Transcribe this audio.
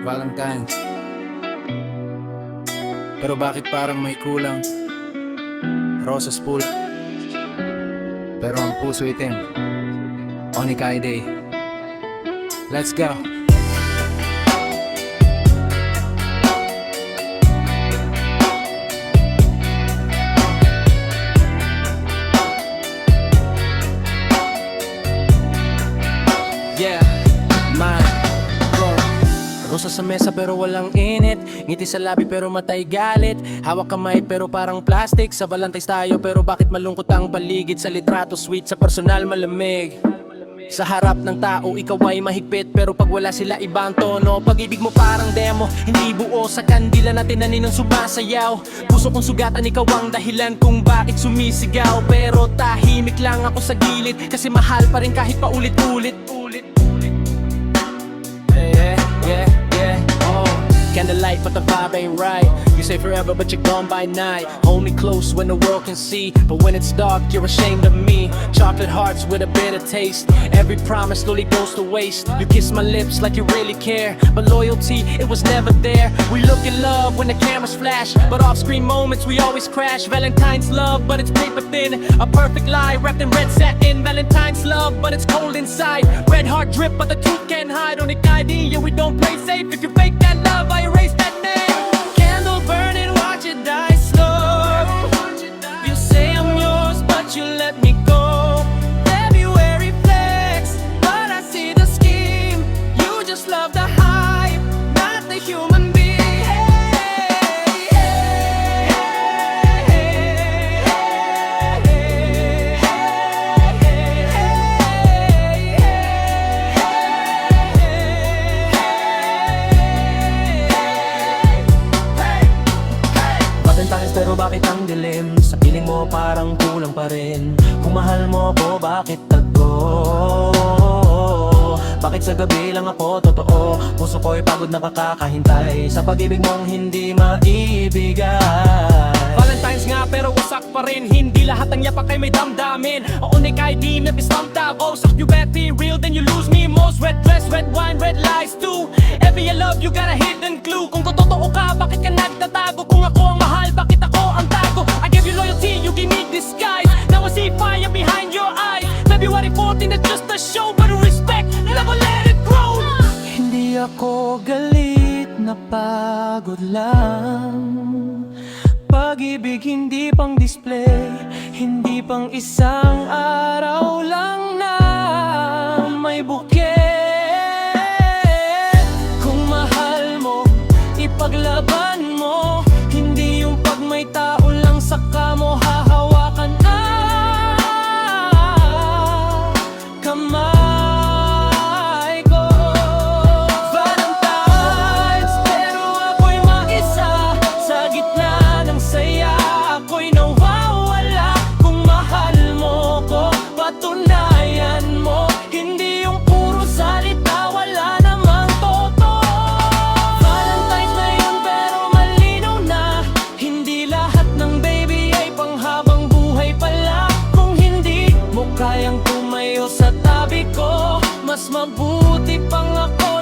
Valentine's. Pero bakit parang may kulang? Rosas pula, pero ang puso itim. Onikai Day. Let's go. Yeah, man, bro. Rosa sa mesa pero walang init. Ngiti sa labi pero matay galit. Hawak kamay pero parang plastic. Sa Valentine's tayo pero bakit malungkot ang paligid? Sa litrato sweet, sa personal malamig. Sa harap ng tao ikaw ay mahigpit, pero pag wala sila ibang tono. Pag-ibig mo parang demo, hindi buo. Sa kandila natin naninong sumasayaw. Puso kong sugatan, ikaw ang dahilan kung bakit sumisigaw. Pero tahimik lang ako sa gilid, kasi mahal pa rin kahit paulit-ulit. Candlelight, but the vibe ain't right. You say forever, but you're gone by night. Hold me close when the world can see, but when it's dark, you're ashamed of me. Chocolate hearts with a bitter taste. Every promise slowly goes to waste. You kiss my lips like you really care, but loyalty, it was never there. We look in love when the cameras flash, but off-screen moments we always crash. Valentine's love, but it's paper thin. A perfect lie wrapped in red satin. Valentine's love, but it's cold inside. Red heart drip, but the truth can't hide. On the idea, we don't play safe. If you fake that love, I erase that name. Candle burning, watch it die slow. You say I'm yours, but you let me go. February flex, but I see the scheme. You just love the hype, not the human being. Pero bakit ang dilim? Sa piling mo parang kulang pa rin. Kung mahal mo ako, bakit tago? Bakit sa gabi lang ako totoo? Puso ko'y pagod na kakahintay sa pag-ibig mong hindi maibigay. Valentine's nga pero wasak pa rin. Hindi lahat ng yapak ay may damdamin. O unikay di na bistamp tao. So you bet be real then you lose me most. Red dress, red wine, red lies too. Every I love you got a hidden clue. Kung totoo ka, bakit ka nagtatago? Kung ako ang mahal, bakit ako ang tago? I gave you loyalty, you give me disguise. Now I see fire behind your eyes. February 14, that's just a show, but respect, love will let it grow. Hindi ako galit, napagod lang. Pag-ibig hindi pang display, hindi pang isang araw lang na may bouquet. Kung mahal mo, ipaglaban mo. Hindi yung pag may tao lang saka mo hahawakan kamay ko. Valentine's, pero ako'y mag-isa sa gitna ng saya. Ako'y nawawala kung mahal mo ko. Patunayan mo, hindi yung puro salita, wala namang totoo. Valentine's na yun pero malinaw na, hindi lahat ng baby ay panghabang buhay pala. Kung hindi mo kayang tumayo sa tabi ko, mas mabuti pang ako